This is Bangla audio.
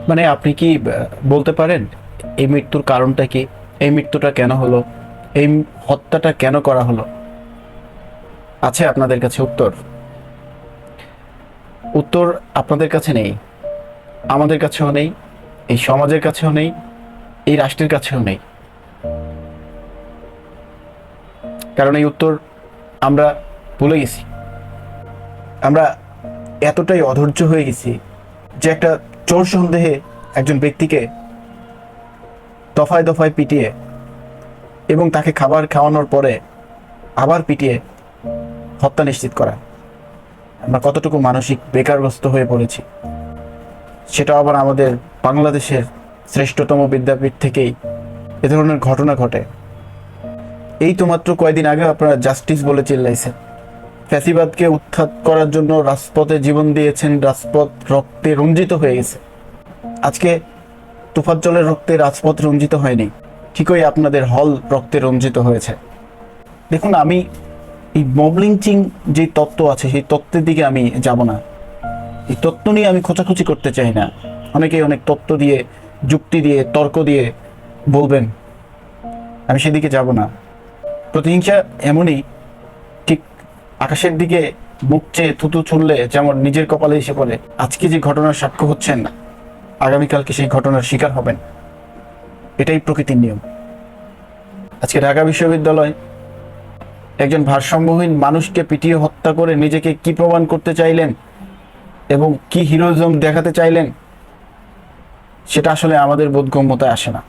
মানে আপনি কি বলতে পারেন এই মৃত্যুর কারণটা কি? এই মৃত্যুটা কেন হলো? এই হত্যাটা কেন করা হলো? আছে আপনাদের কাছে উত্তর? উত্তর আপনাদের কাছে নেই, আমাদের কাছেও নেই, এই সমাজের কাছেও নেই, এই রাষ্ট্রের কাছেও নেই। কারণ এই উত্তর আমরা ভুলে গেছি। আমরা এতটাই অধৈর্য হয়ে গেছি যে একটা চোর সন্দেহে একজন ব্যক্তিকে দফায় দফায় পিটিয়ে এবং তাকে খাবার খাওয়ানোর পরে আবার পিটিয়ে হত্যা নিশ্চিত করা। আমরা কতটুকু মানসিক বেকারগ্রস্ত হয়ে পড়েছি, সেটা আবার আমাদের বাংলাদেশের শ্রেষ্ঠতম বিদ্যাপীঠ থেকেই এ ধরনের ঘটনা ঘটে। এই তো মাত্র কয়েকদিন আগে আপনারা জাস্টিস বলে চিল্লাইছেন, ফ্যাসিবাদকে উৎখাত করার জন্য রাজপথে জীবন দিয়েছেন, রাজপথ রক্তে রঞ্জিত হয়ে গেছে। আজকে তুফাজ্জলের রক্তে রাজপথ রঞ্জিত হয়নি, ঠিকই আপনাদের হল রক্তে রঞ্জিত হয়েছে। দেখুন, আমি এই মব লিঞ্চিং যে তত্ত্ব আছে সেই তত্ত্বের দিকে আমি যাব না। এই তত্ত্ব নিয়ে আমি খোঁচাখুচি করতে চাই না। অনেকেই অনেক তত্ত্ব দিয়ে, যুক্তি দিয়ে, তর্ক দিয়ে বলবেন, আমি সেদিকে যাব না। প্রতিহিংসা এমনই, ঠিক আকাশের দিকে মুখ চেয়ে থুতু ছুড়লে যেমন নিজের কপালে এসে পড়ে। আজকে যে ঘটনার সাক্ষ্য হচ্ছেন, আগামীকালকে সেই ঘটনার শিকার হবেন। এটাই প্রকৃতির নিয়ম। আজকে ঢাকা বিশ্ববিদ্যালয় একজন ভারসাম্যহীন মানুষকে পিটিয়ে হত্যা করে নিজেকে কি প্রমাণ করতে চাইলেন এবং কি হিরোইজম দেখাতে চাইলেন, সেটা আসলে আমাদের বোধগম্যতায় আসে না।